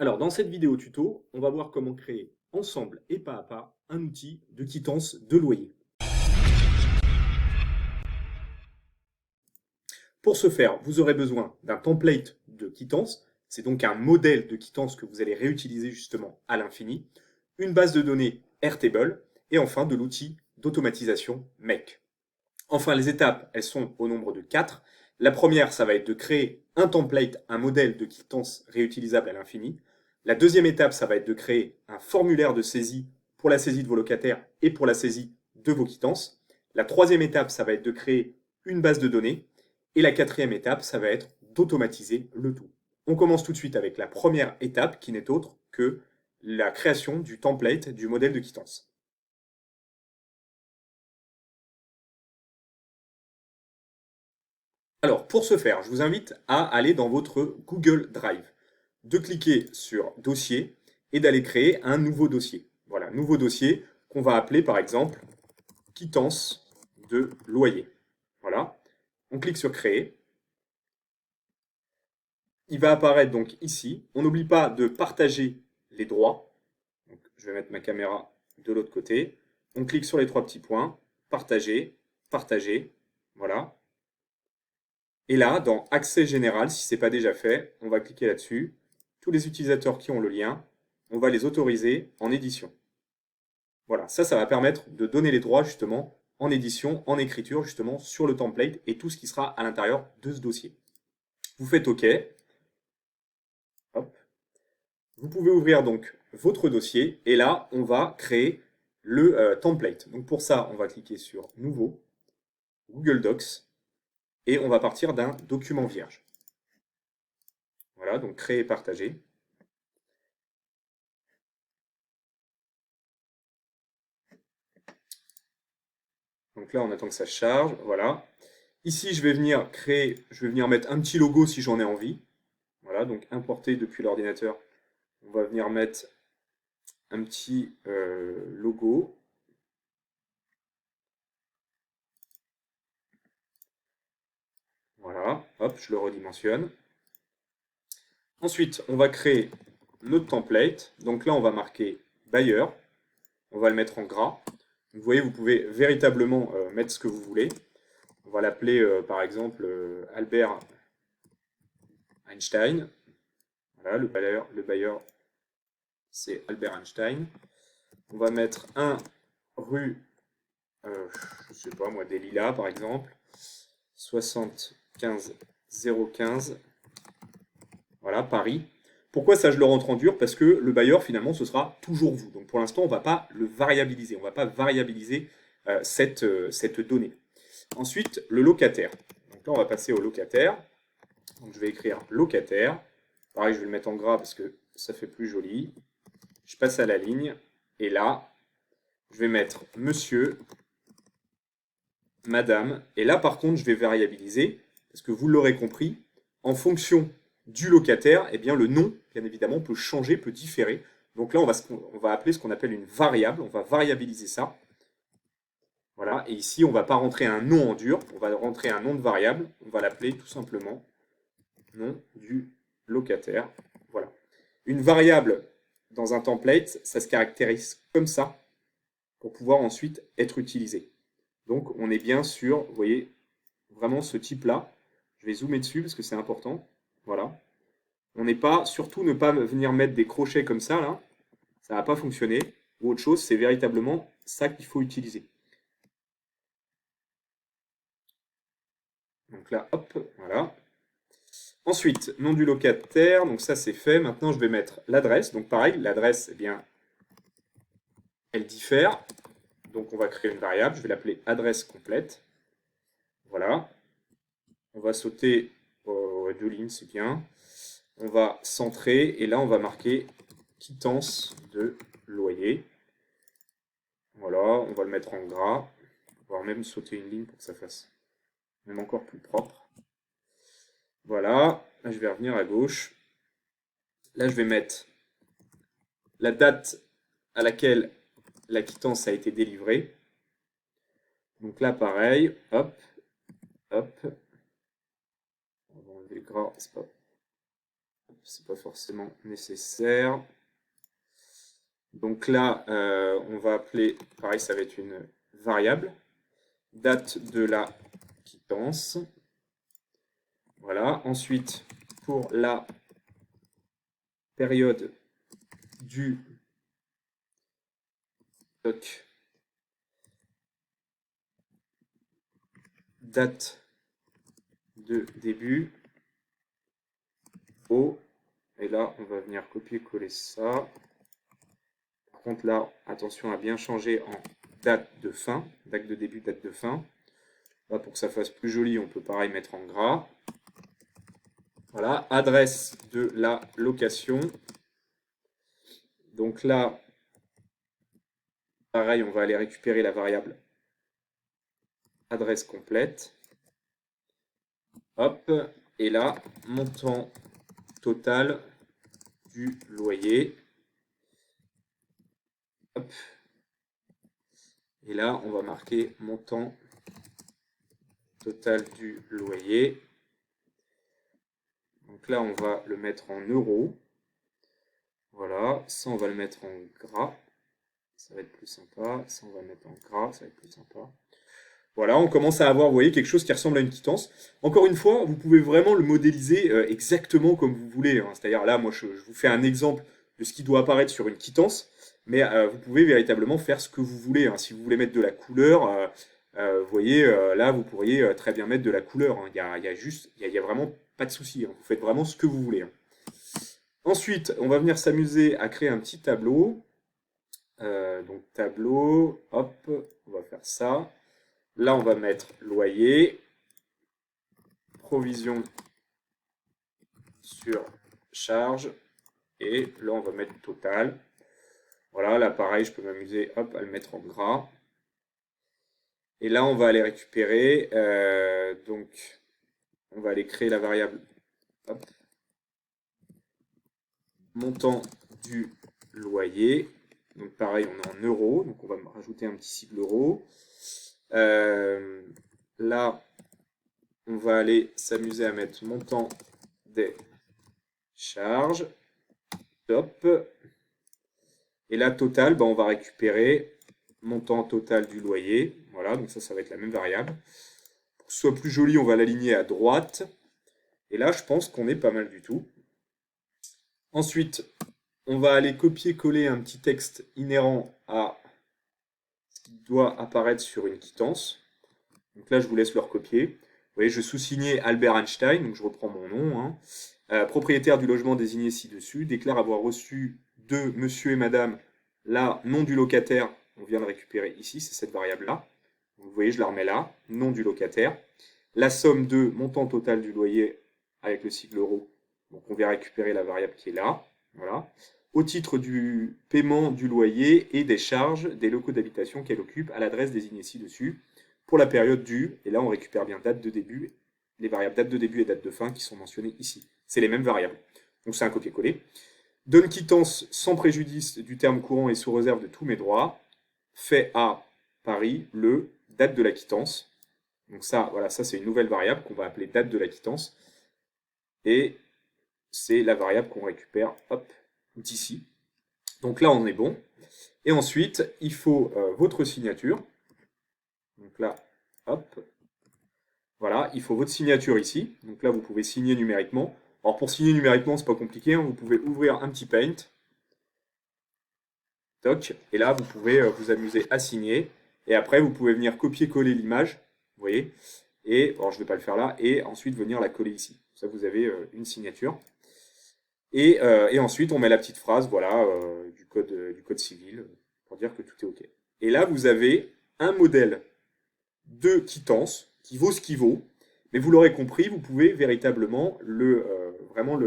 Alors, dans cette vidéo tuto, on va voir comment créer ensemble et pas à pas un outil de quittance de loyer. Pour ce faire, vous aurez besoin d'un template de quittance, c'est donc un modèle de quittance que vous allez réutiliser justement à l'infini, une base de données Airtable et enfin de l'outil d'automatisation Make. Enfin, les étapes, elles sont au nombre de 4. La première, ça va être de créer un template, un modèle de quittance réutilisable à l'infini. La deuxième étape, ça va être de créer un formulaire de saisie pour la saisie de vos locataires et pour la saisie de vos quittances. La troisième étape, ça va être de créer une base de données. Et la quatrième étape, ça va être d'automatiser le tout. On commence tout de suite avec la première étape qui n'est autre que la création du template du modèle de quittance. Alors, pour ce faire, je vous invite à aller dans votre Google Drive, de cliquer sur Dossier et d'aller créer un nouveau dossier. Voilà, nouveau dossier qu'on va appeler par exemple quittance de loyer. Voilà, on clique sur Créer. Il va apparaître donc ici. On n'oublie pas de partager les droits. Donc, je vais mettre ma caméra de l'autre côté. On clique sur les trois petits points, partager, partager. Voilà. Et là, dans Accès général, si ce n'est pas déjà fait, on va cliquer là-dessus. Tous les utilisateurs qui ont le lien, on va les autoriser en édition. Voilà, ça va permettre de donner les droits justement en édition, en écriture justement sur le template et tout ce qui sera à l'intérieur de ce dossier. Vous faites OK. Hop. Vous pouvez ouvrir donc votre dossier et là, on va créer le template. Donc pour ça, on va cliquer sur Nouveau, Google Docs et on va partir d'un document vierge. Voilà, donc créer et partager. Donc là, on attend que ça charge, voilà. Ici, je vais venir mettre un petit logo si j'en ai envie. Voilà, donc importer depuis l'ordinateur. On va venir mettre un petit logo. Voilà, hop, je le redimensionne. Ensuite, on va créer notre template. Donc là, on va marquer Buyer. On va le mettre en gras. Vous voyez, vous pouvez véritablement mettre ce que vous voulez. On va l'appeler par exemple Albert Einstein. Voilà, le buyer c'est Albert Einstein. On va mettre un rue, je sais pas moi, des Lilas par exemple, 75 015, voilà, Paris. Pourquoi ça je le rentre en dur? Parce que le bailleur finalement ce sera toujours vous. Donc pour l'instant on ne va pas le variabiliser, on ne va pas variabiliser cette donnée. Ensuite le locataire. Donc là on va passer au locataire. Donc je vais écrire locataire. Pareil je vais le mettre en gras parce que ça fait plus joli. Je passe à la ligne et là je vais mettre monsieur, madame, et là par contre je vais variabiliser, parce que vous l'aurez compris, en fonction du locataire, eh bien le nom, bien évidemment, peut changer, peut différer. Donc là on va appeler ce qu'on appelle une variable, on va variabiliser ça. Voilà, et ici on ne va pas rentrer un nom en dur, on va rentrer un nom de variable, on va l'appeler tout simplement nom du locataire. Voilà. Une variable dans un template, ça se caractérise comme ça pour pouvoir ensuite être utilisé. Donc on est bien sur, vous voyez, vraiment ce type-là. Je vais zoomer dessus parce que c'est important. Voilà. On n'est pas, surtout ne pas venir mettre des crochets comme ça, là. Ça ne va pas fonctionner. Ou autre chose, c'est véritablement ça qu'il faut utiliser. Donc là, hop, voilà. Ensuite, nom du locataire, donc ça c'est fait. Maintenant, je vais mettre l'adresse. Donc pareil, l'adresse, eh bien, elle diffère. Donc on va créer une variable, je vais l'appeler adresse complète. Voilà. On va sauter deux lignes, c'est bien. On va centrer et là on va marquer quittance de loyer. Voilà, on va le mettre en gras. On va même sauter une ligne pour que ça fasse même encore plus propre. Voilà, là je vais revenir à gauche. Là je vais mettre la date à laquelle la quittance a été délivrée. Donc là pareil, hop, hop. On va enlever le gras, c'est pas. c'est pas forcément nécessaire. Donc là, on va appeler, pareil, ça va être une variable, date de la quittance. Voilà. Ensuite, pour la période du date de début au, et là on va venir copier-coller ça. Par contre là, attention à bien changer en date de fin, date de début, date de fin. Là, pour que ça fasse plus joli, on peut pareil mettre en gras. Voilà, adresse de la location. Donc là, pareil, on va aller récupérer la variable adresse complète. Hop, et là, montant total du loyer. Hop. Et là, on va marquer montant total du loyer. Donc là, on va le mettre en euros. Voilà, ça, on va le mettre en gras. Ça va être plus sympa. Ça, on va le mettre en gras, ça va être plus sympa. Voilà, on commence à avoir, vous voyez, quelque chose qui ressemble à une quittance. Encore une fois, vous pouvez vraiment le modéliser exactement comme vous voulez, hein. C'est-à-dire là, moi, je vous fais un exemple de ce qui doit apparaître sur une quittance, mais vous pouvez véritablement faire ce que vous voulez, hein. Si vous voulez mettre de la couleur, vous voyez, là, vous pourriez très bien mettre de la couleur, hein. Il y a vraiment pas de souci, hein. Vous faites vraiment ce que vous voulez, hein. Ensuite, on va venir s'amuser à créer un petit tableau. Donc tableau, hop, on va faire ça. Là, on va mettre loyer, provision sur charge, et là, on va mettre total. Voilà, là, pareil, je peux m'amuser, hop, à le mettre en gras. Et là, on va aller récupérer, donc, on va aller créer la variable, hop, montant du loyer. Donc, pareil, on est en euros, donc on va rajouter un petit sigle euro. Là, on va aller s'amuser à mettre montant des charges. Top. Et là, total, on va récupérer montant total du loyer. Voilà, donc ça va être la même variable. Pour que ce soit plus joli, on va l'aligner à droite. Et là, je pense qu'on est pas mal du tout. Ensuite, on va aller copier-coller un petit texte inhérent à ce qui doit apparaître sur une quittance. Donc là, je vous laisse le recopier. Vous voyez, je sous-signais Albert Einstein, donc je reprends mon nom, hein. Propriétaire du logement désigné ci-dessus, déclare avoir reçu de monsieur et madame, là, nom du locataire, on vient de récupérer ici, c'est cette variable-là. Vous voyez, je la remets là, nom du locataire. La somme de montant total du loyer avec le sigle euro, donc on vient récupérer la variable qui est là. Voilà. Au titre du paiement du loyer et des charges des locaux d'habitation qu'elle occupe à l'adresse désignée ci-dessus, pour la période due, et là on récupère bien date de début, les variables date de début et date de fin qui sont mentionnées ici. C'est les mêmes variables. Donc c'est un copier-coller. Donne quittance sans préjudice du terme courant et sous réserve de tous mes droits. Fait à Paris le date de la quittance. Donc ça, voilà, ça c'est une nouvelle variable qu'on va appeler date de la quittance. Et c'est la variable qu'on récupère, hop, d'ici. Donc là on est bon. Et ensuite, il faut votre signature. Donc là, hop. Voilà, il faut votre signature ici. Donc là, vous pouvez signer numériquement. Alors pour signer numériquement, c'est pas compliqué, hein. Vous pouvez ouvrir un petit Paint. Toc. Et là, vous pouvez vous amuser à signer. Et après, vous pouvez venir copier-coller l'image. Vous voyez. Et, alors je ne vais pas le faire là. Et ensuite venir la coller ici. Ça, vous avez une signature. Et ensuite, on met la petite phrase, voilà, du code civil, pour dire que tout est OK. Et là, vous avez un modèle de quittance qui vaut ce qu'il vaut, mais vous l'aurez compris, vous pouvez véritablement vraiment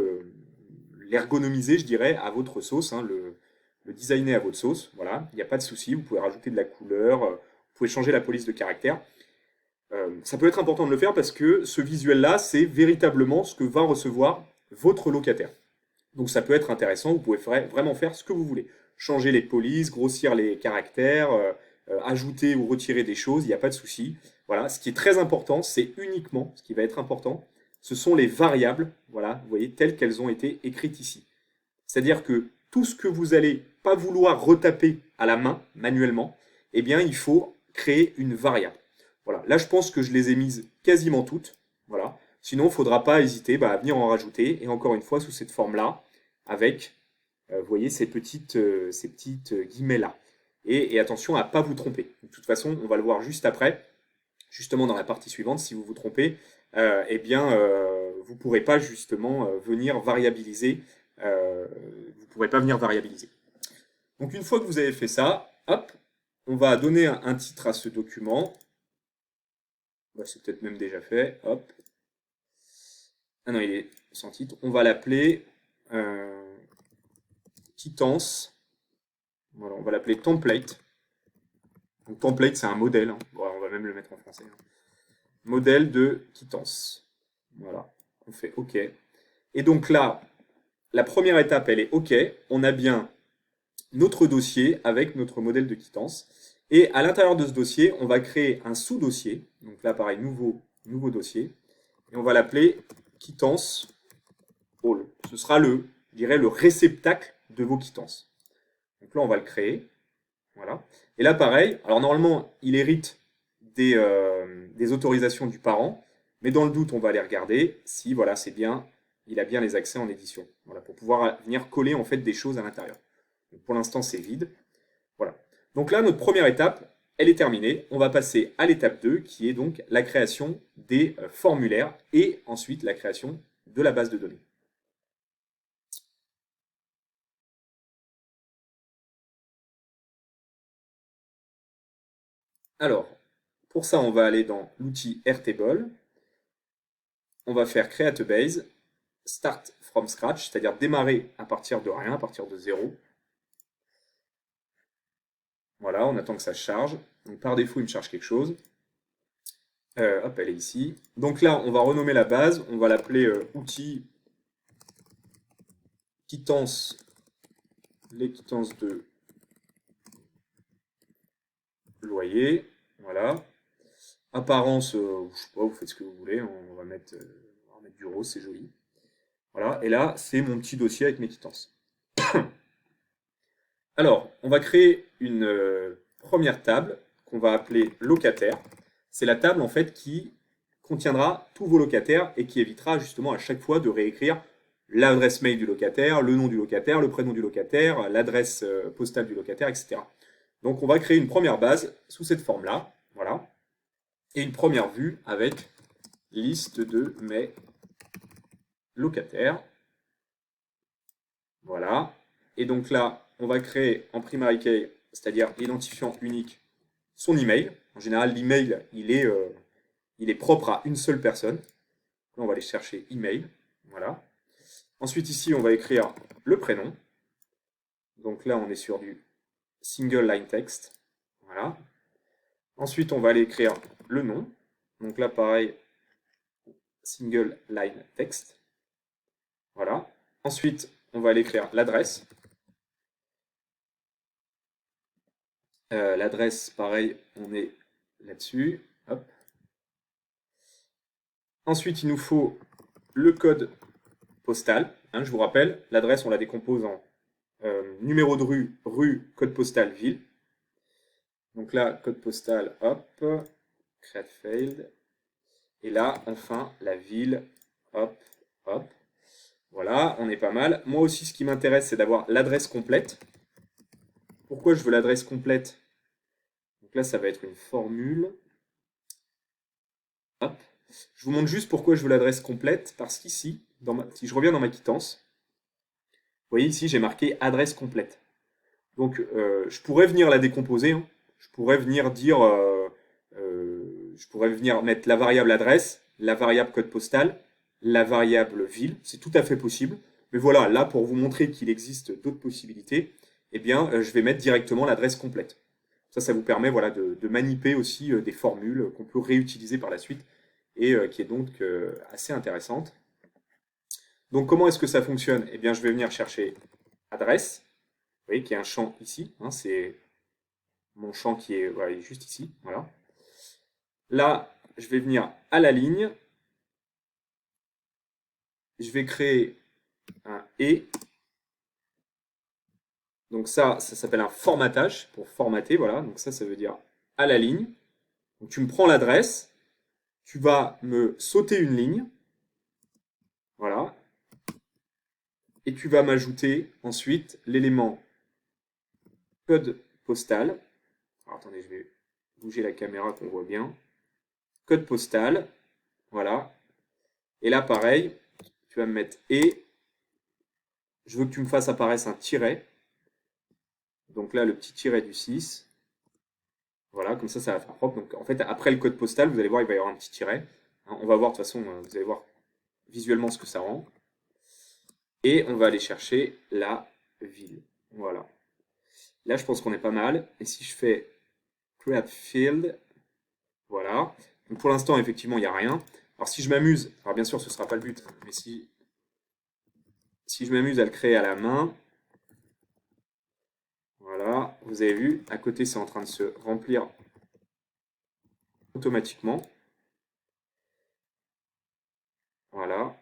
l'ergonomiser, je dirais, à votre sauce, hein, le designer à votre sauce. Voilà, il n'y a pas de souci, vous pouvez rajouter de la couleur, vous pouvez changer la police de caractère. Ça peut être important de le faire parce que ce visuel-là, c'est véritablement ce que va recevoir votre locataire. Donc ça peut être intéressant, vous pouvez vraiment faire ce que vous voulez. Changer les polices, grossir les caractères, ajouter ou retirer des choses, il n'y a pas de souci. Voilà, ce qui est très important, c'est uniquement, ce qui va être important, ce sont les variables, voilà, vous voyez, telles qu'elles ont été écrites ici. C'est-à-dire que tout ce que vous allez pas vouloir retaper à la main, manuellement, eh bien, il faut créer une variable. Voilà, là, je pense que je les ai mises quasiment toutes. Voilà. Sinon, il ne faudra pas hésiter à venir en rajouter, et encore une fois, sous cette forme-là, avec, vous voyez, ces petites guillemets-là. Et attention à ne pas vous tromper. De toute façon, on va le voir juste après, justement dans la partie suivante, si vous vous trompez, eh bien, vous ne pourrez pas justement venir variabiliser. Vous pourrez pas venir variabiliser. Donc une fois que vous avez fait ça, hop, on va donner un titre à ce document. Bah, c'est peut-être même déjà fait. Hop. Ah non, il est sans titre. On va l'appeler quittance. Voilà, on va l'appeler template. Donc template, c'est un modèle. Hein. Bon, on va même le mettre en français. Hein. Modèle de quittance. Voilà. On fait OK. Et donc là, la première étape, elle est OK. On a bien notre dossier avec notre modèle de quittance. Et à l'intérieur de ce dossier, on va créer un sous-dossier. Donc là, pareil, nouveau dossier. Et on va l'appeler quittance all. Ce sera je dirais, le réceptacle de vos quittances. Donc là, on va le créer. Voilà. Et là, pareil. Alors normalement, il hérite des autorisations du parent. Mais dans le doute, on va aller regarder si voilà, c'est bien, il a bien les accès en édition. Voilà, pour pouvoir venir coller en fait des choses à l'intérieur. Pour l'instant, c'est vide. Voilà. Donc là, notre première étape, elle est terminée. On va passer à l'étape 2, qui est donc la création des formulaires et ensuite la création de la base de données. Alors, pour ça, on va aller dans l'outil Airtable. On va faire Create a Base, Start from Scratch, c'est-à-dire démarrer à partir de rien, à partir de 0. Voilà, on attend que ça charge. Donc par défaut, il me charge quelque chose. Hop, elle est ici. Donc là, on va renommer la base. On va l'appeler outil quittance, les quittances de loyer. Voilà. Apparence, je sais pas, vous faites ce que vous voulez. On va mettre du rose, c'est joli. Voilà. Et là, c'est mon petit dossier avec mes quittances. Alors, on va créer une première table qu'on va appeler locataire. C'est la table en fait qui contiendra tous vos locataires et qui évitera justement à chaque fois de réécrire l'adresse mail du locataire, le nom du locataire, le prénom du locataire, l'adresse postale du locataire, etc. Donc on va créer une première base sous cette forme-là, voilà, et une première vue avec liste de mes locataires, voilà. Et donc là, on va créer en primary key, c'est-à-dire l'identifiant unique, son email. En général, l'email, il est propre à une seule personne. Là, on va aller chercher email, voilà. Ensuite, ici, on va écrire le prénom. Donc là, on est sur du single line text, voilà. Ensuite, on va aller écrire le nom. Donc là, pareil, single line text, voilà. Ensuite, on va aller écrire l'adresse. L'adresse, pareil, on est là-dessus. Hop. Ensuite, il nous faut le code postal. Hein, je vous rappelle, l'adresse, on la décompose en numéro de rue, code postal, ville. Donc là, code postal, hop, create failed. Et là, enfin, la ville, hop, hop. Voilà, on est pas mal. Moi aussi, ce qui m'intéresse, c'est d'avoir l'adresse complète. Pourquoi je veux l'adresse complète? Donc là, ça va être une formule. Hop. Je vous montre juste pourquoi je veux l'adresse complète, parce qu'ici, si je reviens dans ma quittance, vous voyez ici, j'ai marqué adresse complète. Donc, je pourrais venir la décomposer. Hein. Je pourrais venir dire, je pourrais venir mettre la variable adresse, la variable code postal, la variable ville. C'est tout à fait possible. Mais voilà, là, pour vous montrer qu'il existe d'autres possibilités, eh bien, je vais mettre directement l'adresse complète. Ça vous permet voilà, de manipuler aussi des formules qu'on peut réutiliser par la suite et qui est donc assez intéressante. Donc, comment est-ce que ça fonctionne? Eh bien, je vais venir chercher adresse. Vous voyez qu'il y a un champ ici, hein, c'est mon champ qui est, voilà, il est juste ici, voilà. Là, je vais venir à la ligne, je vais créer un et. Donc ça s'appelle un formatage pour formater, voilà. Donc ça veut dire à la ligne. Donc tu me prends l'adresse, tu vas me sauter une ligne, voilà, et tu vas m'ajouter ensuite l'élément code postal. Alors, attendez, je vais bouger la caméra qu'on voit bien. Code postal, voilà. Et là, pareil, tu vas me mettre et. Je veux que tu me fasses apparaître un tiret. Donc là, le petit tiret du 6. Voilà, comme ça va faire propre. Donc en fait, après le code postal, vous allez voir, il va y avoir un petit tiret. Hein, on va voir de toute façon, vous allez voir visuellement ce que ça rend. Et on va aller chercher la ville. Voilà. Là, je pense qu'on est pas mal. Et si je fais create field, voilà. Donc pour l'instant, effectivement, il n'y a rien. Alors si je m'amuse, alors bien sûr, ce ne sera pas le but, mais si je m'amuse à le créer à la main, voilà, vous avez vu, à côté, c'est en train de se remplir automatiquement. Voilà.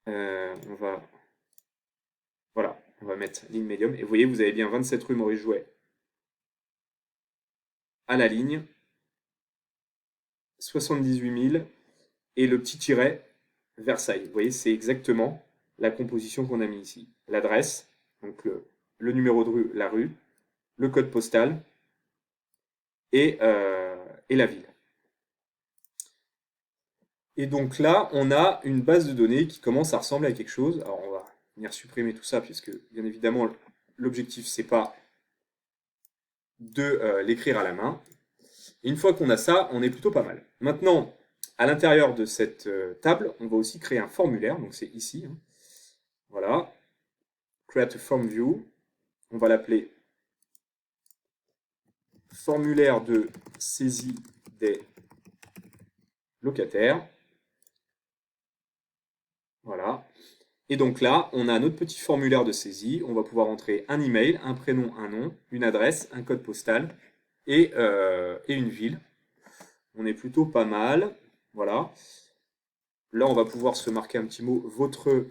On va... Voilà, on va mettre ligne médium. Et vous voyez, vous avez bien 27 rue Maurice Jouet à la ligne, 78 000 et le petit tiret Versailles. Vous voyez, c'est exactement la composition qu'on a mis ici. L'adresse, donc le numéro de rue, la rue, le code postal et la ville. Et donc là, on a une base de données qui commence à ressembler à quelque chose. Alors on va venir supprimer tout ça, puisque bien évidemment, l'objectif, c'est pas de l'écrire à la main. Et une fois qu'on a ça, on est plutôt pas mal. Maintenant, à l'intérieur de cette table, on va aussi créer un formulaire. Donc c'est ici. Hein. Voilà. Create a form view. On va l'appeler formulaire de saisie des locataires. Voilà. Et donc là, on a notre petit formulaire de saisie. On va pouvoir entrer un email, un prénom, un nom, une adresse, un code postal et une ville. On est plutôt pas mal. Voilà. Là, on va pouvoir se marquer un petit mot. Votre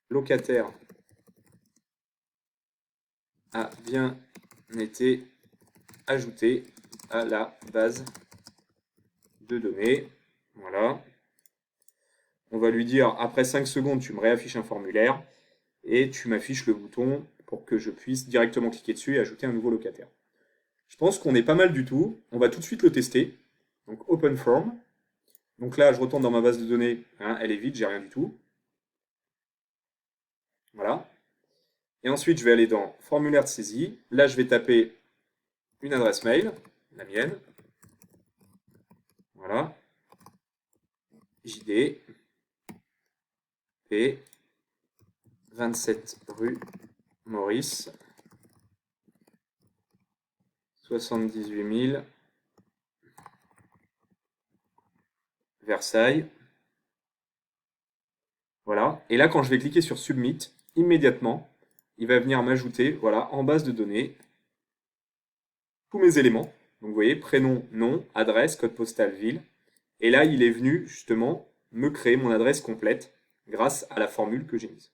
locataire a bien été ajouté à la base de données. Voilà. On va lui dire, après 5 secondes, tu me réaffiches un formulaire et tu m'affiches le bouton pour que je puisse directement cliquer dessus et ajouter un nouveau locataire. Je pense qu'on est pas mal du tout. On va tout de suite le tester. Donc Open Form. Donc là, je retourne dans ma base de données. Hein, elle est vide, j'ai rien du tout. Voilà. Et ensuite, je vais aller dans Formulaire de saisie. Là, je vais taper une adresse mail, la mienne. Voilà. JD. P. 27 rue Maurice. 78 000. Versailles. Voilà. Et là, quand je vais cliquer sur Submit, immédiatement, il va venir m'ajouter, voilà, en base de données, tous mes éléments. Donc vous voyez, prénom, nom, adresse, code postal, ville. Et là, il est venu justement me créer mon adresse complète grâce à la formule que j'ai mise.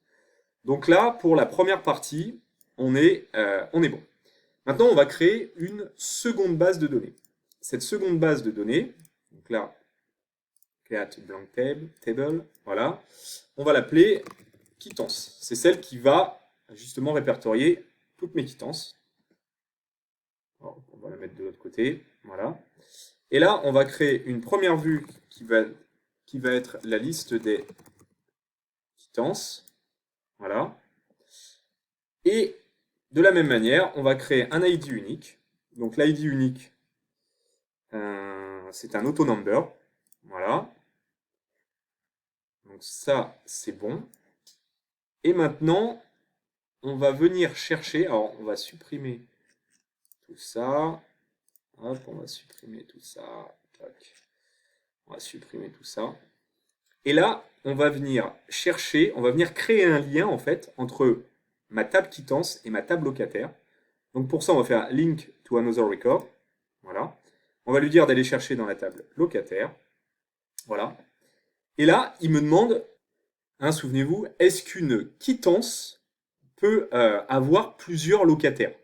Donc là, pour la première partie, on est bon. Maintenant, on va créer une seconde base de données. Cette seconde base de données, donc là, create blank table, voilà, on va l'appeler quittance. C'est celle qui va justement répertorier toutes mes quittances. Alors, on va la mettre de l'autre côté, voilà. Et là, on va créer une première vue qui va être la liste des quittances, voilà. Et de la même manière, on va créer un ID unique. Donc l'ID unique, c'est un autonumber, voilà. Donc ça, c'est bon. Et maintenant, on va venir chercher, alors on va supprimer tout ça. Hop, on va supprimer tout ça. Tac. On va supprimer tout ça. Et là, on va venir chercher, on va venir créer un lien en fait entre ma table quittance et ma table locataire. Donc pour ça, on va faire link to another record. Voilà. On va lui dire d'aller chercher dans la table locataire. Voilà. Et là, il me demande, hein, souvenez-vous, est-ce qu'une quittance peut avoir plusieurs locataires?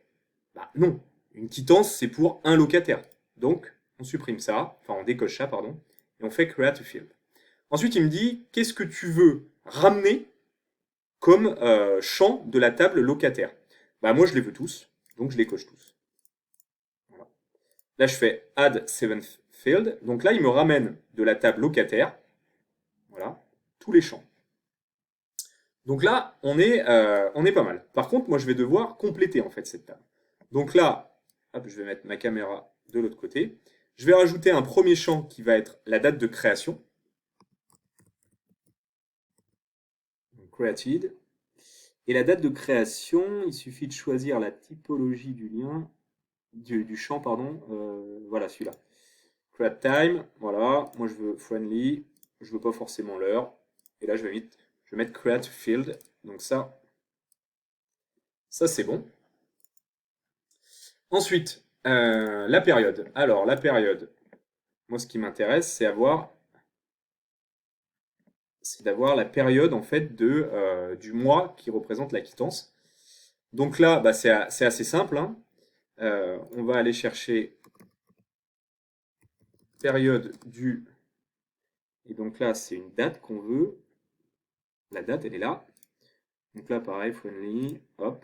Bah non, une quittance, c'est pour un locataire. Donc, on supprime ça, enfin on décoche ça, pardon, et on fait create a field. Ensuite, il me dit, qu'est-ce que tu veux ramener comme champ de la table locataire? Bah moi, je les veux tous, donc je les coche tous. Voilà. Là, je fais add seventh field, donc là, il me ramène de la table locataire, voilà, tous les champs. Donc là, on est pas mal. Par contre, moi, je vais devoir compléter en fait cette table. Donc là, hop, je vais mettre ma caméra de l'autre côté. Je vais rajouter un premier champ qui va être la date de création. Donc, created. Et la date de création, il suffit de choisir la typologie du lien, du champ, pardon. Voilà, celui-là. Create time, voilà. Moi, je veux friendly. Je veux pas forcément l'heure. Et là, je vais mettre create field. Donc ça c'est bon. Ensuite, la période. Alors, la période, moi, ce qui m'intéresse, c'est d'avoir la période, en fait, du mois qui représente la quittance. Donc là, bah, c'est assez simple, hein. On va aller chercher période du... Et donc là, c'est une date qu'on veut. La date, elle est là. Donc là, pareil, friendly, hop.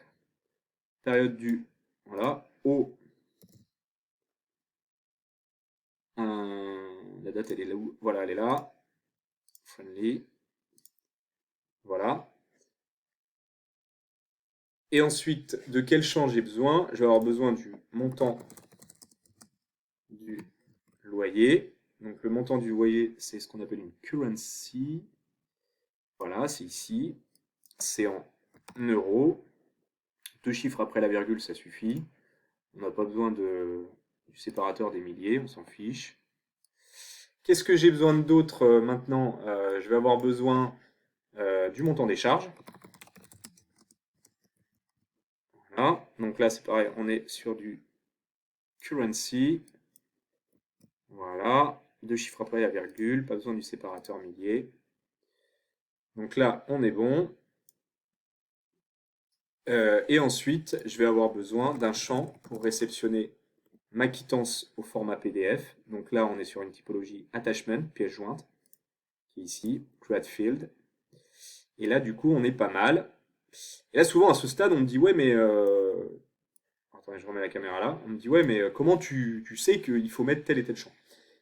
Période du... Voilà, au... la date, elle est là où? Voilà, elle est là. Friendly. Voilà. Et ensuite, de quel champ j'ai besoin? Je vais avoir besoin du montant du loyer. Donc le montant du loyer, c'est ce qu'on appelle une currency. Voilà, c'est ici. C'est en euros. 2 chiffres après la virgule, ça suffit. On n'a pas besoin du séparateur des milliers, on s'en fiche. Qu'est-ce que j'ai besoin d'autre maintenant? Je vais avoir besoin du montant des charges. Voilà. Donc là, c'est pareil, on est sur du currency. Voilà. 2 chiffres après la virgule, pas besoin du séparateur millier. Donc là, on est bon. Et ensuite, je vais avoir besoin d'un champ pour réceptionner ma quittance au format PDF. Donc là, on est sur une typologie attachment, pièce jointe, qui est ici, create field. Et là, du coup, on est pas mal. Et là, souvent, à ce stade, on me dit, ouais, mais... Attendez, je remets la caméra là. On me dit, ouais, mais comment tu sais qu'il faut mettre tel et tel champ?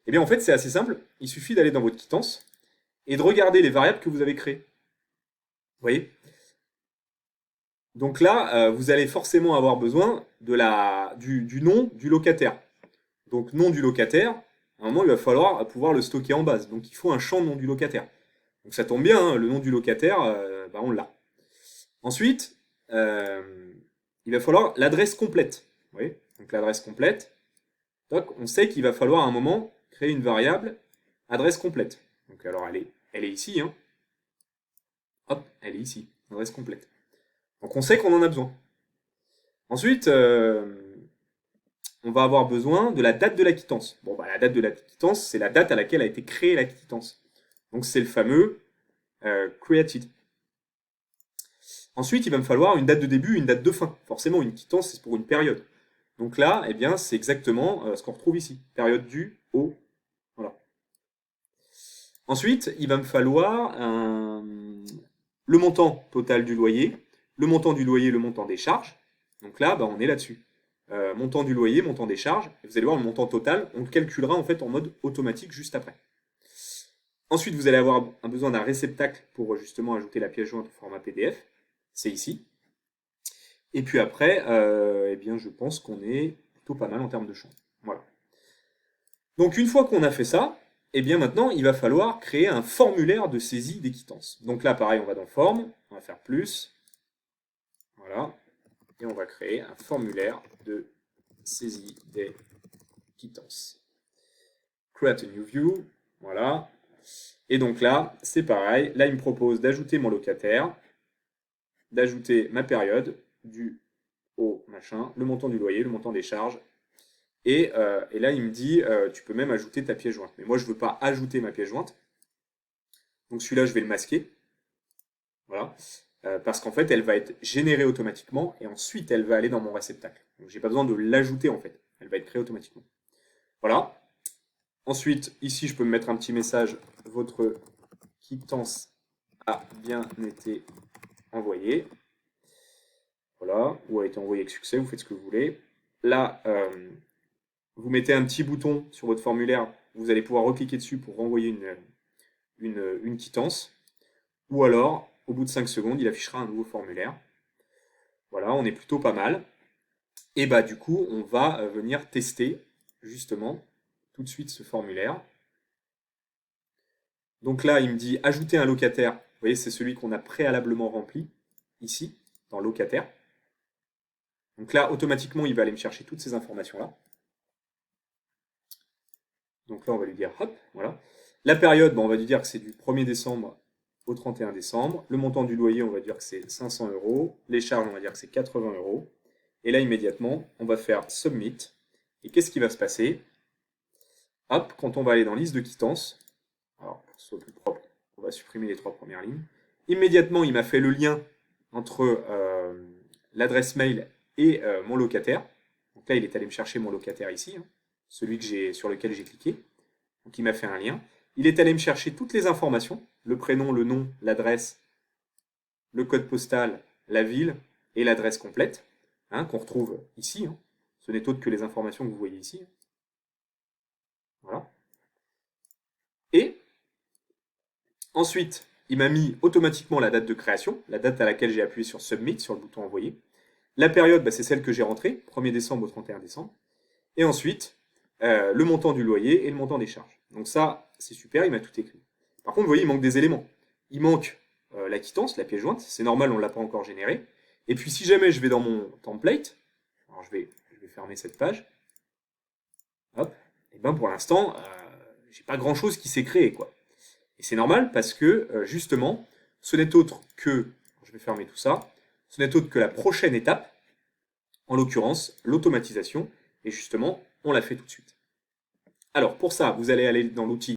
Eh bien, en fait, c'est assez simple. Il suffit d'aller dans votre quittance et de regarder les variables que vous avez créées. Vous voyez? Donc là, vous allez forcément avoir besoin du nom du locataire. Donc, nom du locataire, à un moment, il va falloir pouvoir le stocker en base. Donc, il faut un champ nom du locataire. Donc, ça tombe bien, hein, le nom du locataire, bah, on l'a. Ensuite, il va falloir l'adresse complète. Vous voyez? Donc, l'adresse complète. Donc, on sait qu'il va falloir à un moment créer une variable adresse complète. Donc, alors, elle est ici. Hein. Hop, elle est ici, adresse complète. Donc, on sait qu'on en a besoin. Ensuite, on va avoir besoin de la date de la quittance. Bon, bah, la date de la quittance, c'est la date à laquelle a été créée la quittance. Donc, c'est le fameux created. Ensuite, il va me falloir une date de début et une date de fin. Forcément, une quittance, c'est pour une période. Donc là, eh bien, c'est exactement ce qu'on retrouve ici. Période du au. Voilà. Ensuite, il va me falloir le montant total du loyer, le montant du loyer, le montant des charges. Donc là, bah, on est là-dessus. Montant du loyer, montant des charges. Et vous allez voir le montant total, on le calculera en fait en mode automatique juste après. Ensuite, vous allez avoir besoin d'un réceptacle pour justement ajouter la pièce jointe au format PDF. C'est ici. Et puis après, eh bien, je pense qu'on est plutôt pas mal en termes de champ. Voilà. Donc une fois qu'on a fait ça, eh bien maintenant, il va falloir créer un formulaire de saisie des quittances. Donc là, pareil, on va dans Forme, on va faire plus. Voilà. Et on va créer un formulaire de saisie des quittances. Create a new view. Voilà. Et donc là, c'est pareil. Là, il me propose d'ajouter mon locataire, d'ajouter ma période, du au machin, le montant du loyer, le montant des charges. Et là, il me dit, tu peux même ajouter ta pièce jointe. Mais moi, je ne veux pas ajouter ma pièce jointe. Donc celui-là, je vais le masquer. Voilà. Parce qu'en fait, elle va être générée automatiquement et ensuite, elle va aller dans mon réceptacle. Donc j'ai pas besoin de l'ajouter en fait. Elle va être créée automatiquement. Voilà. Ensuite, ici, je peux me mettre un petit message. Votre quittance a bien été envoyée. Voilà. Ou a été envoyée avec succès. Vous faites ce que vous voulez. Là, vous mettez un petit bouton sur votre formulaire. Vous allez pouvoir recliquer dessus pour renvoyer une quittance. Ou alors, au bout de 5 secondes, il affichera un nouveau formulaire. Voilà, on est plutôt pas mal. Et bah du coup, on va venir tester justement tout de suite ce formulaire. Donc là, il me dit ajouter un locataire. Vous voyez, c'est celui qu'on a préalablement rempli ici, dans locataire. Donc là, automatiquement, il va aller me chercher toutes ces informations-là. Donc là, on va lui dire hop, voilà. La période, on va lui dire que c'est du 1er décembre au 31 décembre. Le montant du loyer, on va dire que c'est 500 €. Les charges, on va dire que c'est 80 €. Et là, immédiatement, on va faire Submit. Et qu'est-ce qui va se passer? Hop, quand on va aller dans liste de quittance, alors pour que ce soit plus propre, on va supprimer les 3 premières lignes. Immédiatement, il m'a fait le lien entre l'adresse mail et mon locataire. Donc là, il est allé me chercher mon locataire ici, hein, celui sur lequel j'ai cliqué. Donc il m'a fait un lien. Il est allé me chercher toutes les informations, le prénom, le nom, l'adresse, le code postal, la ville et l'adresse complète, hein, qu'on retrouve ici. Hein. Ce n'est autre que les informations que vous voyez ici. Voilà. Et ensuite, il m'a mis automatiquement la date de création, la date à laquelle j'ai appuyé sur Submit, sur le bouton envoyer. La période, bah, c'est celle que j'ai rentrée, 1er décembre au 31 décembre. Et ensuite, le montant du loyer et le montant des charges. Donc ça, c'est super, il m'a tout écrit. Par contre, vous voyez, il manque des éléments. Il manque la quittance, la pièce jointe, c'est normal, on ne l'a pas encore générée. Et puis si jamais je vais dans mon template, alors je vais fermer cette page, hop, et ben pour l'instant, j'ai pas grand chose qui s'est créé, quoi. Et c'est normal parce que justement, ce n'est autre que, je vais fermer tout ça, ce n'est autre que la prochaine étape, en l'occurrence l'automatisation, et justement, on l'a fait tout de suite. Alors pour ça, vous allez aller dans l'outil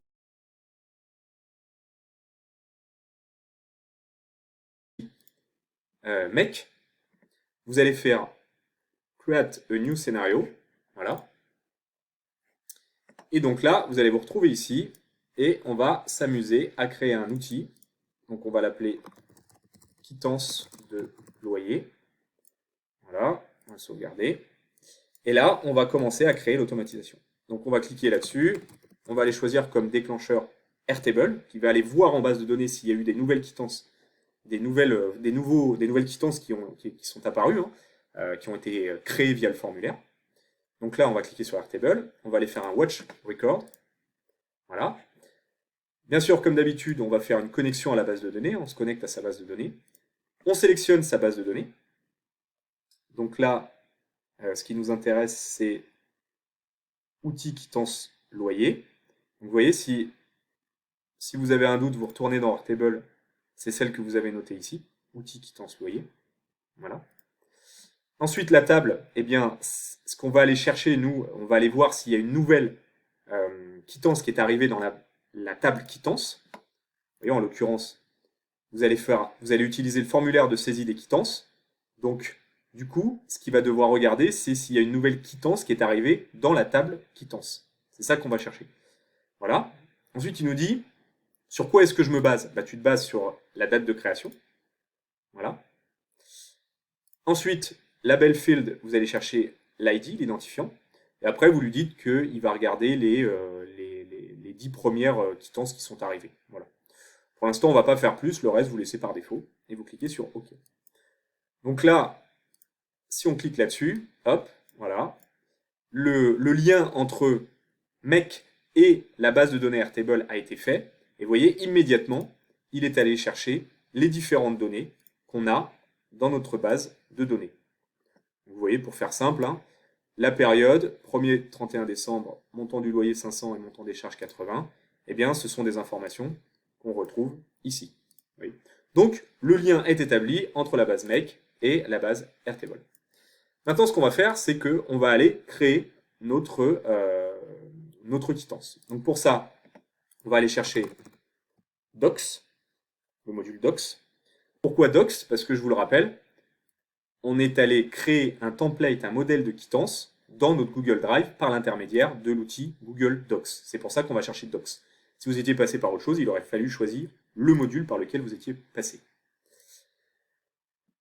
Make, vous allez faire Create a new scenario, voilà. Et donc là, vous allez vous retrouver ici, et on va s'amuser à créer un outil. Donc on va l'appeler quittance de loyer. Voilà, on va le sauvegarder. Et là, on va commencer à créer l'automatisation. Donc on va cliquer là-dessus, on va aller choisir comme déclencheur Airtable, qui va aller voir en base de données s'il y a eu des nouvelles quittances, des nouvelles quittances qui sont apparues, hein, qui ont été créées via le formulaire. Donc là, on va cliquer sur Airtable, on va aller faire un Watch Record. Voilà. Bien sûr, comme d'habitude, on va faire une connexion à la base de données, on se connecte à sa base de données. On sélectionne sa base de données. Donc là, ce qui nous intéresse, c'est outils quittance loyer. Donc vous voyez, si vous avez un doute, vous retournez dans Airtable, c'est celle que vous avez notée ici, outils quittance loyer. Voilà. Ensuite, la table, eh bien, ce qu'on va aller chercher, nous, on va aller voir s'il y a une nouvelle quittance qui est arrivée dans la table quittance. Vous voyez, en l'occurrence, vous allez utiliser le formulaire de saisie des quittances. Donc, du coup, ce qu'il va devoir regarder, c'est s'il y a une nouvelle quittance qui est arrivée dans la table quittance. C'est ça qu'on va chercher. Voilà. Ensuite, il nous dit, sur quoi est-ce que je me base? Bah, tu te bases sur la date de création. Voilà. Ensuite, label field, vous allez chercher l'ID, l'identifiant. Et après, vous lui dites qu'il va regarder les 10 premières quittances qui sont arrivées. Voilà. Pour l'instant, on ne va pas faire plus. Le reste, vous laissez par défaut. Et vous cliquez sur OK. Donc là, si on clique là-dessus, hop, voilà. Le lien entre MEC et la base de données Airtable a été fait. Et vous voyez, immédiatement, il est allé chercher les différentes données qu'on a dans notre base de données. Vous voyez, pour faire simple, hein, la période, 1er 31 décembre, montant du loyer 500 et montant des charges 80, eh bien, ce sont des informations qu'on retrouve ici. Oui. Donc, le lien est établi entre la base MEC et la base Airtable. Maintenant, ce qu'on va faire, c'est qu'on va aller créer notre quittance. Donc pour ça, on va aller chercher docs, le module docs. Pourquoi docs? Parce que je vous le rappelle, on est allé créer un template, un modèle de quittance dans notre Google Drive par l'intermédiaire de l'outil Google Docs. C'est pour ça qu'on va chercher Docs. Si vous étiez passé par autre chose, il aurait fallu choisir le module par lequel vous étiez passé.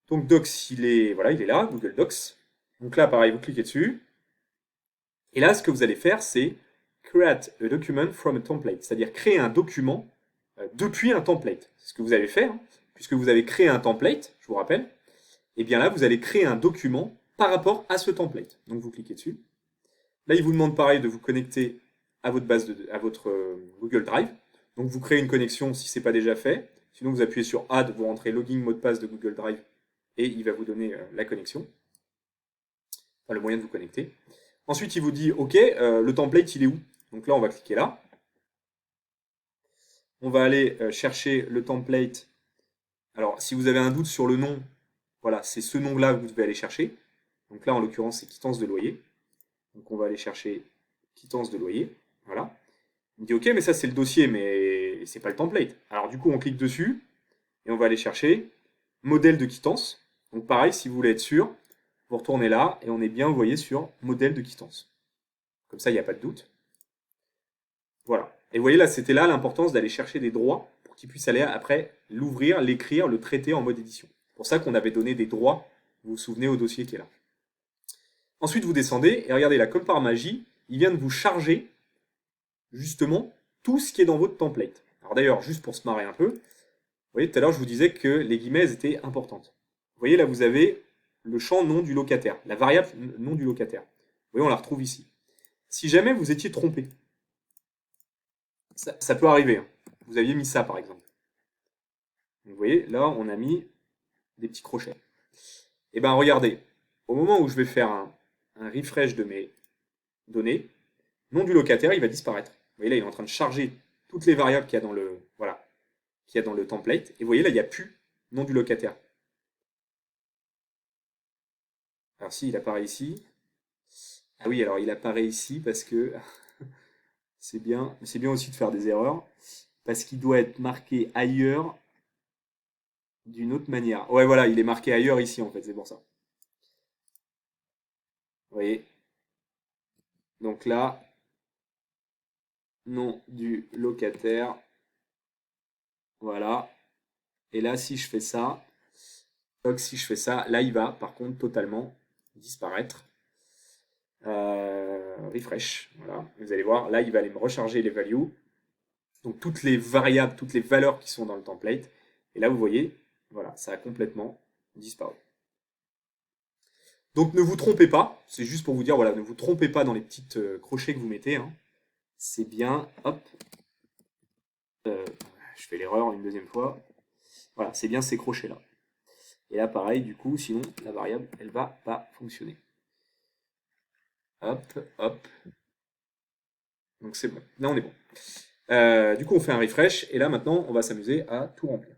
Donc Docs, il est là, Google Docs. Donc là, pareil, vous cliquez dessus. Et là, ce que vous allez faire, c'est Create a document from a template, c'est-à-dire créer un document depuis un template. C'est ce que vous avez fait, hein, puisque vous avez créé un template, je vous rappelle. Et bien là, vous allez créer un document par rapport à ce template. Donc vous cliquez dessus. Là, il vous demande pareil de vous connecter à votre à votre Google Drive. Donc vous créez une connexion si ce n'est pas déjà fait. Sinon, vous appuyez sur Add, vous rentrez login, mot de passe de Google Drive et il va vous donner la connexion. Enfin, le moyen de vous connecter. Ensuite, il vous dit, OK, le template, il est où? Donc là, on va cliquer là. On va aller chercher le template. Alors, si vous avez un doute sur le nom, voilà, c'est ce nom-là que vous devez aller chercher. Donc là, en l'occurrence, c'est quittance de loyer. Donc on va aller chercher quittance de loyer. Voilà. Il me dit OK, mais ça c'est le dossier, mais c'est pas le template. Alors du coup, on clique dessus et on va aller chercher modèle de quittance. Donc pareil, si vous voulez être sûr, vous retournez là et on est bien, vous voyez, sur modèle de quittance. Comme ça, il n'y a pas de doute. Voilà. Et vous voyez là, c'était là l'importance d'aller chercher des droits pour qu'ils puissent aller après l'ouvrir, l'écrire, le traiter en mode édition. C'est pour ça qu'on avait donné des droits, vous vous souvenez, au dossier qui est là. Ensuite, vous descendez et regardez là, comme par magie, il vient de vous charger justement tout ce qui est dans votre template. Alors d'ailleurs, juste pour se marrer un peu, vous voyez, tout à l'heure, je vous disais que les guillemets étaient importantes. Vous voyez, là, vous avez le champ nom du locataire, la variable nom du locataire. Vous voyez, on la retrouve ici. Si jamais vous étiez trompé, ça peut arriver. Hein. Vous aviez mis ça, par exemple. Donc, vous voyez, là, on a mis des petits crochets. Et bien, regardez, au moment où je vais faire un refresh de mes données, nom du locataire, il va disparaître. Vous voyez là, il est en train de charger toutes les variables qu'il y a dans le, voilà, qu'il y a dans le template. Et vous voyez là, il n'y a plus nom du locataire. Alors si, il apparaît ici. Ah oui, alors il apparaît ici parce que c'est bien aussi de faire des erreurs. Parce qu'il doit être marqué ailleurs d'une autre manière. Ouais, voilà, il est marqué ailleurs ici en fait, c'est pour ça. Vous voyez? Donc là, nom du locataire. Voilà. Et là, si je fais ça, donc si je fais ça, là, il va par contre totalement disparaître. Refresh, voilà. Vous allez voir, là, il va aller me recharger les values. Donc toutes les variables, toutes les valeurs qui sont dans le template. Et là, vous voyez, voilà, ça a complètement disparu. Donc ne vous trompez pas, c'est juste pour vous dire, voilà, ne vous trompez pas dans les petites crochets que vous mettez. Hein. C'est bien, hop. Je fais l'erreur une deuxième fois. Voilà, c'est bien ces crochets-là. Et là, pareil, du coup, sinon, la variable, elle va pas fonctionner. Hop, hop. Donc c'est bon. Là, on est bon. Du coup, on fait un refresh. Et là, maintenant, on va s'amuser à tout remplir.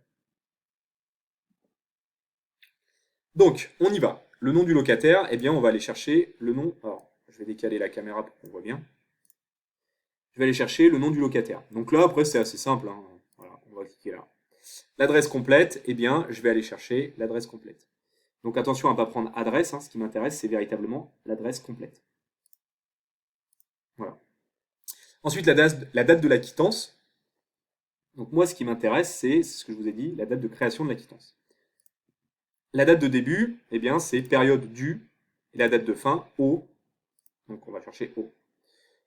Donc, on y va. Le nom du locataire, eh bien, on va aller chercher le nom. Alors, je vais décaler la caméra pour qu'on voit bien. Je vais aller chercher le nom du locataire. Donc là, après, c'est assez simple. Hein. Voilà, on va cliquer là. L'adresse complète, eh bien, je vais aller chercher l'adresse complète. Donc attention à ne pas prendre adresse. Hein. Ce qui m'intéresse, c'est véritablement l'adresse complète. Voilà. Ensuite, la date de la quittance. Donc moi, ce qui m'intéresse, c'est ce que je vous ai dit, la date de création de la quittance. La date de début, eh bien, c'est période due, et la date de fin, O. Donc on va chercher O.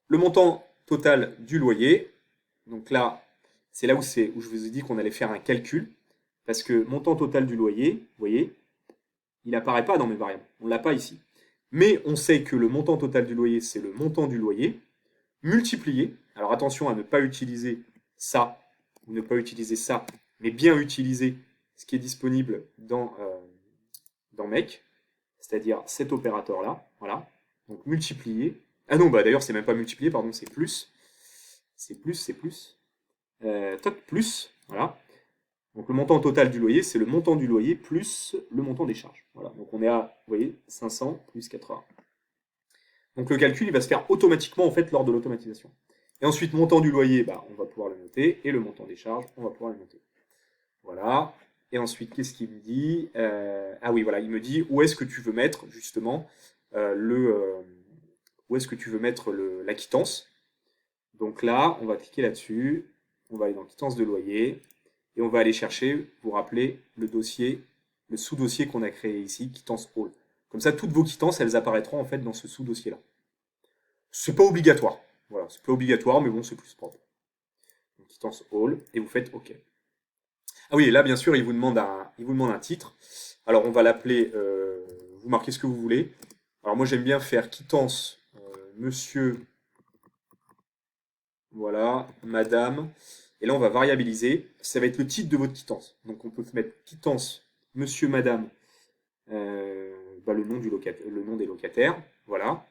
Le montant total du loyer, donc là, c'est là où je vous ai dit qu'on allait faire un calcul, parce que montant total du loyer, vous voyez, il n'apparaît pas dans mes variables, on ne l'a pas ici. Mais on sait que le montant total du loyer, c'est le montant du loyer, multiplié, alors attention à ne pas utiliser ça, ou ne pas utiliser ça, mais bien utiliser ce qui est disponible dans MEC, c'est-à-dire cet opérateur-là, voilà, donc multiplié. Ah non, bah d'ailleurs c'est même pas multiplié, pardon, c'est plus. C'est plus. Toc, plus, voilà. Donc le montant total du loyer, c'est le montant du loyer plus le montant des charges. Voilà, donc on est à, vous voyez, 500 plus 80. Donc le calcul, il va se faire automatiquement en fait lors de l'automatisation. Et ensuite, montant du loyer, bah, on va pouvoir le noter. Et le montant des charges, on va pouvoir le noter. Voilà. Et ensuite, qu'est-ce qu'il me dit? Ah oui, voilà, il me dit où est-ce que tu veux mettre justement où est-ce que tu veux mettre la quittance. Donc là, on va cliquer là-dessus. On va aller dans quittance de loyer. Et on va aller chercher, vous vous rappelez, le dossier, le sous-dossier qu'on a créé ici, quittance all. Comme ça, toutes vos quittances, elles apparaîtront en fait dans ce sous-dossier-là. C'est pas obligatoire. Voilà, c'est pas obligatoire, mais bon, c'est plus propre. Donc, quittance all, et vous faites OK. Ah oui, et là, bien sûr, il vous demande un titre. Alors, on va l'appeler, vous marquez ce que vous voulez. Alors, moi, j'aime bien faire quittance, monsieur, voilà, madame. Et là, on va variabiliser. Ça va être le titre de votre quittance. Donc, on peut mettre quittance, monsieur, madame, bah, le nom des locataires. Voilà.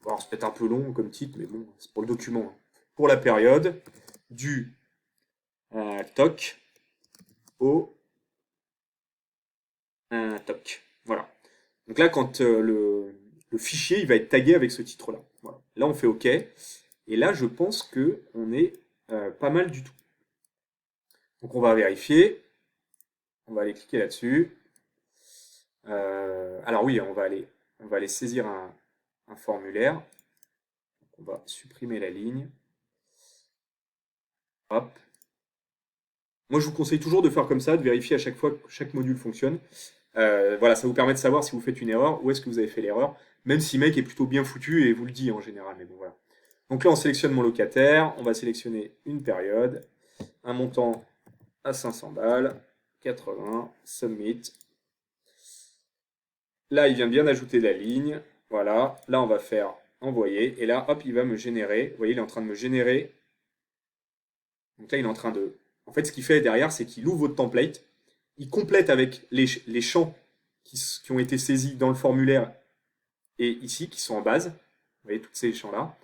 Alors, c'est peut-être un peu long comme titre, mais bon, c'est pour le document, hein. Pour la période du TOC au TOC. Voilà. Donc là, quand le fichier il va être tagué avec ce titre-là. Voilà. Là, on fait OK. Et là, je pense que on est pas mal du tout. Donc, on va vérifier. On va aller cliquer là-dessus. Alors oui, on va aller saisir un formulaire. Donc, on va supprimer la ligne. Hop. Moi, je vous conseille toujours de faire comme ça, de vérifier à chaque fois que chaque module fonctionne. Voilà, ça vous permet de savoir si vous faites une erreur, où est-ce que vous avez fait l'erreur, même si le mec est plutôt bien foutu et vous le dit en général, mais bon voilà. Donc là, on sélectionne mon locataire, on va sélectionner une période, un montant à 500 balles, 80, submit. Là, il vient bien d'ajouter la ligne, voilà. Là, on va faire envoyer, et là, hop, il va me générer. Vous voyez, il est en train de me générer. Donc là, il est en train de... En fait, ce qu'il fait derrière, c'est qu'il ouvre votre template, il complète avec les champs qui ont été saisis dans le formulaire et ici, qui sont en base. Vous voyez, tous ces champs-là.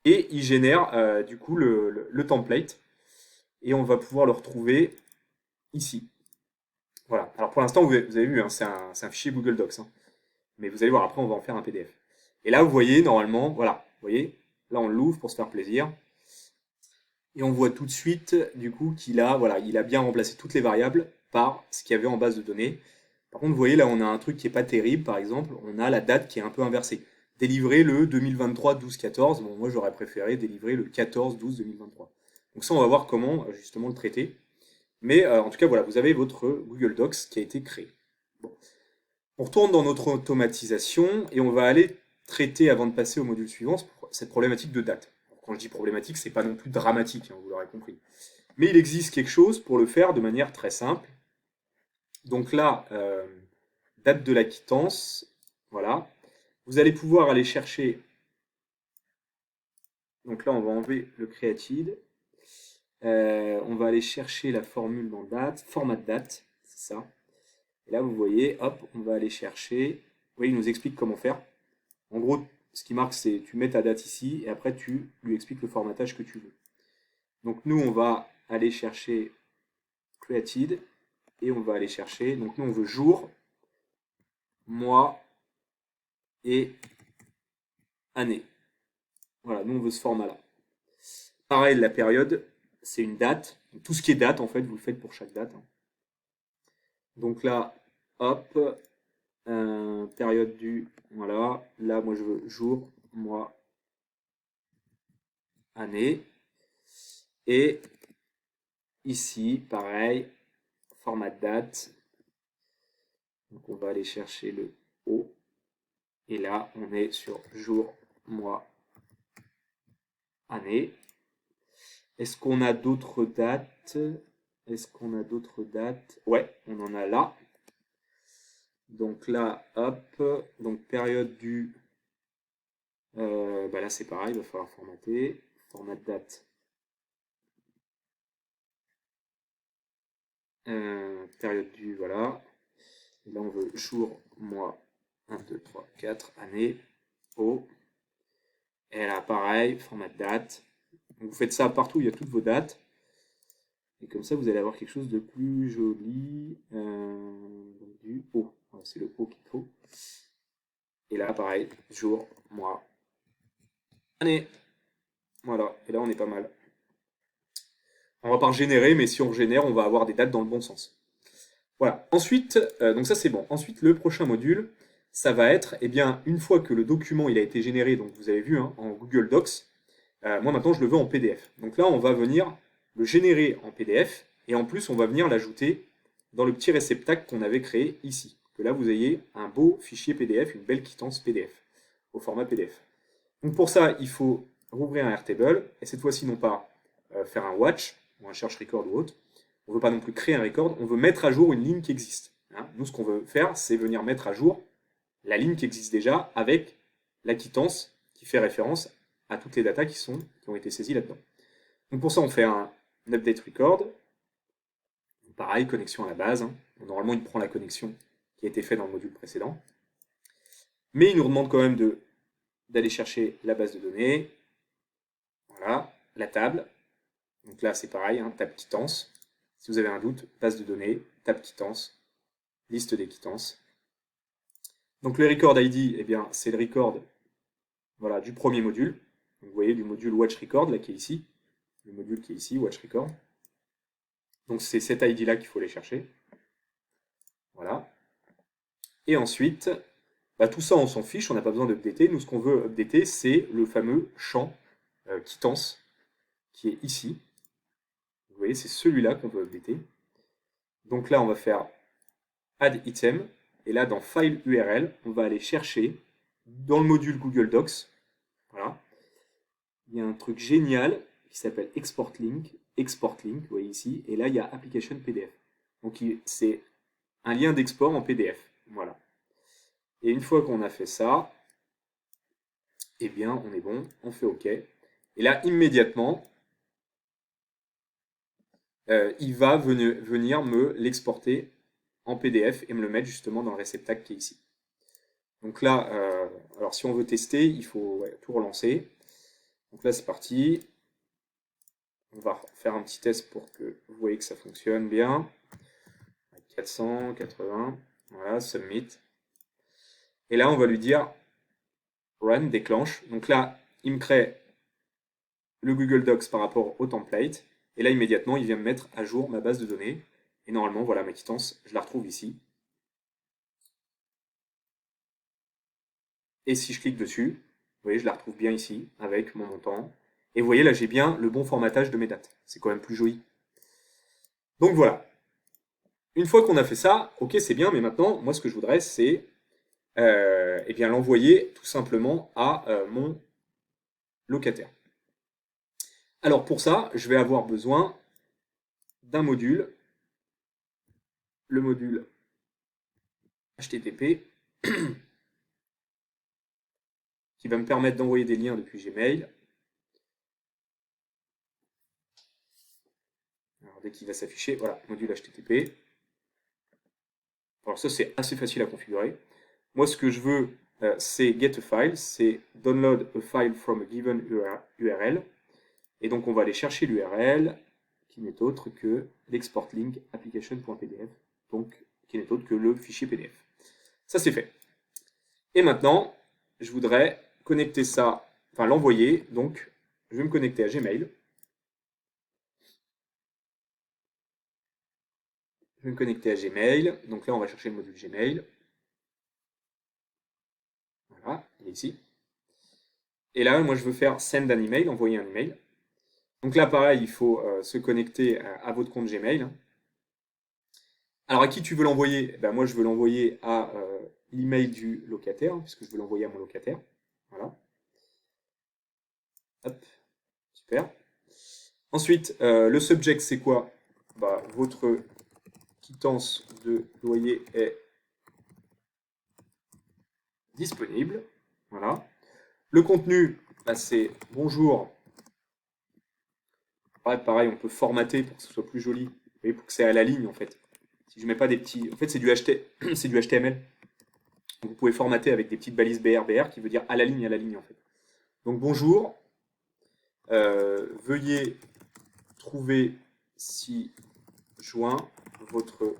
Et il génère du coup le template. Et on va pouvoir le retrouver ici. Voilà. Alors pour l'instant, vous avez vu, hein, c'est un fichier Google Docs, hein. Mais vous allez voir, après, on va en faire un PDF. Et là, vous voyez, normalement, voilà. Vous voyez, là, on l'ouvre pour se faire plaisir. Et on voit tout de suite, du coup, voilà, il a bien remplacé toutes les variables par ce qu'il y avait en base de données. Par contre, vous voyez, là, on a un truc qui n'est pas terrible, par exemple, on a la date qui est un peu inversée. Délivré le 2023-12-14, bon, moi, j'aurais préféré délivrer le 14-12-2023. Donc ça, on va voir comment, justement, le traiter. Mais, en tout cas, voilà, vous avez votre Google Docs qui a été créé. Bon. On retourne dans notre automatisation et on va aller traiter, avant de passer au module suivant, cette problématique de date. Quand je dis problématique, c'est pas non plus dramatique, hein, vous l'aurez compris. Mais il existe quelque chose pour le faire de manière très simple. Donc là, date de la quittance, voilà. Vous allez pouvoir aller chercher, donc là on va enlever le created, on va aller chercher la formule dans date, format de date, c'est ça. Et là vous voyez, hop, on va aller chercher, vous voyez, il nous explique comment faire. En gros, ce qui marque, c'est tu mets ta date ici et après tu lui expliques le formatage que tu veux. Donc nous, on va aller chercher created et on va aller chercher, donc nous on veut jour, mois et année. Voilà, nous on veut ce format-là. Pareil, la période, c'est une date. Tout ce qui est date, en fait, vous le faites pour chaque date, hein. Donc là, hop, période du, voilà. Là, moi je veux jour, mois, année. Et ici, pareil, format de date. Donc on va aller chercher le O. Et là, on est sur jour, mois, année. Est-ce qu'on a d'autres dates? Est-ce qu'on a d'autres dates? Ouais, on en a là. Donc là, hop, donc période du... bah là c'est pareil, il va falloir formater. Format de date. Période du, voilà. Et là on veut jour, mois, 1, 2, 3, 4, année, O. Et là pareil, format de date. Donc vous faites ça partout, il y a toutes vos dates. Et comme ça vous allez avoir quelque chose de plus joli. Donc du O. Voilà, c'est le O qu'il faut. Et là pareil, jour, mois, Allez, voilà, et là on est pas mal. On va pas régénérer, mais si on régénère, on va avoir des dates dans le bon sens. Voilà. Ensuite, donc ça c'est bon. Ensuite, le prochain module, ça va être, eh bien, une fois que le document il a été généré, donc vous avez vu hein, en Google Docs, moi maintenant je le veux en PDF. Donc là, on va venir le générer en PDF, et en plus on va venir l'ajouter dans le petit réceptacle qu'on avait créé ici. Que là vous ayez un beau fichier PDF, une belle quittance PDF, au format PDF. Donc pour ça, il faut rouvrir un Airtable, et cette fois-ci non pas faire un watch, ou un search record ou autre, on ne veut pas non plus créer un record, on veut mettre à jour une ligne qui existe. Hein. Nous, ce qu'on veut faire, c'est venir mettre à jour la ligne qui existe déjà avec la quittance qui fait référence à toutes les datas qui ont été saisies là-dedans. Donc pour ça, on fait un update record. Pareil, connexion à la base. Hein. Normalement, il prend la connexion qui a été faite dans le module précédent. Mais il nous demande quand même d'aller chercher la base de données. Voilà, la table. Donc là, c'est pareil, hein, table quittance. Si vous avez un doute, base de données, table quittance, liste des quittances. Donc le record ID, eh bien, c'est le record voilà, du premier module. Donc, vous voyez, du module watch record, là, qui est ici. Le module qui est ici, watch record. Donc c'est cet ID-là qu'il faut aller chercher. Voilà. Et ensuite, bah, tout ça, on s'en fiche, on n'a pas besoin d'updater. Nous, ce qu'on veut updater, c'est le fameux champ quittance qui est ici. Vous voyez, c'est celui-là qu'on veut updater. Donc là, on va faire add item. Et là, dans file URL, on va aller chercher dans le module Google Docs. Voilà. Il y a un truc génial qui s'appelle export link, vous voyez ici. Et là, il y a application PDF. Donc, c'est un lien d'export en PDF. Voilà. Et une fois qu'on a fait ça, eh bien, on est bon, on fait OK. Et là, immédiatement, il va venir me l'exporter en PDF et me le mettre justement dans le réceptacle qui est ici. Donc là, alors si on veut tester, il faut tout relancer. Donc là, c'est parti. On va faire un petit test pour que vous voyez que ça fonctionne bien. 480, voilà, submit. Et là, on va lui dire run, déclenche. Donc là, il me crée le Google Docs par rapport au template. Et là, immédiatement, il vient me mettre à jour ma base de données. Et normalement, voilà, ma quittance, je la retrouve ici. Et si je clique dessus, vous voyez, je la retrouve bien ici, avec mon montant. Et vous voyez, là, j'ai bien le bon formatage de mes dates. C'est quand même plus joli. Donc voilà. Une fois qu'on a fait ça, ok, c'est bien, mais maintenant, moi, ce que je voudrais, c'est eh bien l'envoyer tout simplement à mon locataire. Alors pour ça, je vais avoir besoin d'un module, le module HTTP, qui va me permettre d'envoyer des liens depuis Gmail. Alors, dès qu'il va s'afficher, voilà, module HTTP. Alors ça, c'est assez facile à configurer. Moi, ce que je veux, c'est get a file, c'est download a file from a given URL. Et donc, on va aller chercher l'URL, qui n'est autre que l'export link application.pdf, donc qui n'est autre que le fichier PDF. Ça, c'est fait. Et maintenant, je voudrais connecter ça, enfin l'envoyer, donc je vais me connecter à Gmail. Je vais me connecter à Gmail, donc là on va chercher le module Gmail. Voilà, il est ici. Et là, moi je veux faire send an email, envoyer un email. Donc là, pareil, il faut se connecter à votre compte Gmail. Alors à qui tu veux l'envoyer? Ben, moi je veux l'envoyer à l'email du locataire, puisque je veux l'envoyer à mon locataire. Voilà. Hop, super. Ensuite, le subject c'est quoi? Bah, votre quittance de loyer est disponible. Voilà. Le contenu, bah, c'est bonjour. Ouais, pareil, on peut formater pour que ce soit plus joli. Et pour que c'est à la ligne en fait. Si je mets pas des petits. En fait, c'est du HTML. Donc, vous pouvez formater avec des petites balises BR qui veut dire à la ligne en fait. Donc bonjour. Veuillez trouver ci-joint votre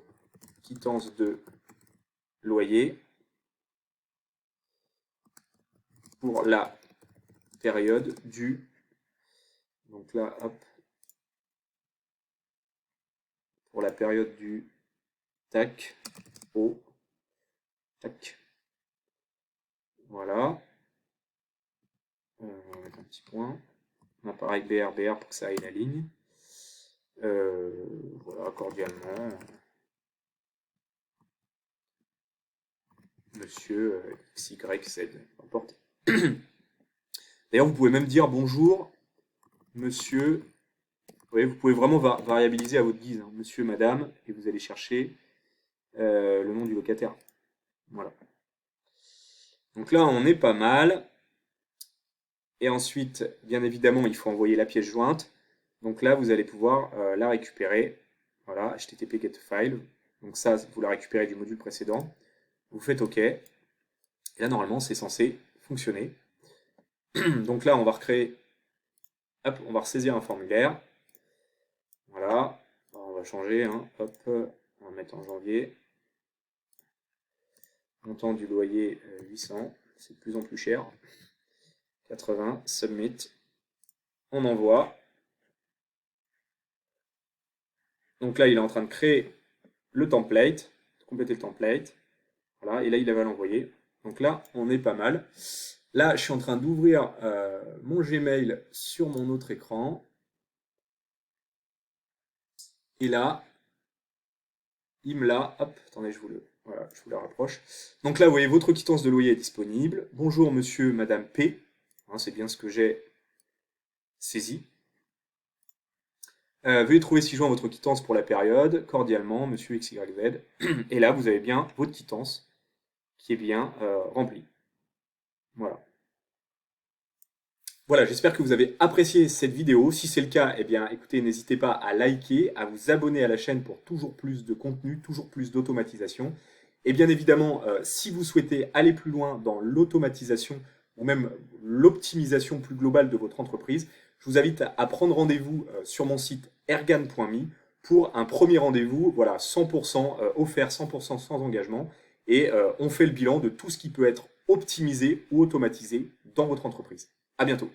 quittance de loyer pour la période du... Donc là, hop. Pour la période du tac au tac. Voilà. On va mettre un petit point. On a pareil BR pour que ça aille la ligne. Voilà, cordialement. Monsieur XYZ, peu importe. D'ailleurs, vous pouvez même dire bonjour, monsieur. Vous voyez, vous pouvez vraiment variabiliser à votre guise, hein. Monsieur, madame, et vous allez chercher le nom du locataire. Voilà. Donc là, on est pas mal. Et ensuite, bien évidemment, il faut envoyer la pièce jointe. Donc là, vous allez pouvoir la récupérer. Voilà, http getFile. Donc ça, vous la récupérez du module précédent. Vous faites OK. Et là, normalement, c'est censé fonctionner. Donc là, on va recréer, hop, on va ressaisir un formulaire. Voilà, alors, on va changer, hein, hop, on va mettre en janvier. Montant du loyer 800, c'est de plus en plus cher. 80, submit. On envoie. Donc là, il est en train de créer le template, de compléter le template. Voilà, et là, il va l'envoyer. Donc là, on est pas mal. Là, je suis en train d'ouvrir mon Gmail sur mon autre écran. Et là, il me l'a. Hop, attendez, voilà, je vous la rapproche. Donc là, vous voyez, votre quittance de loyer est disponible. Bonjour, monsieur, madame P. Hein, c'est bien ce que j'ai saisi. Veuillez trouver ci-joint votre quittance pour la période. Cordialement, monsieur XYZ. Et là, vous avez bien votre quittance qui est bien remplie. Voilà. Voilà, j'espère que vous avez apprécié cette vidéo. Si c'est le cas, eh bien, écoutez, n'hésitez pas à liker, à vous abonner à la chaîne pour toujours plus de contenu, toujours plus d'automatisation. Et bien évidemment, si vous souhaitez aller plus loin dans l'automatisation ou même l'optimisation plus globale de votre entreprise, je vous invite à prendre rendez-vous sur mon site ergan.me pour un premier rendez-vous, voilà, 100% offert, 100% sans engagement. Et on fait le bilan de tout ce qui peut être optimisé ou automatisé dans votre entreprise. À bientôt.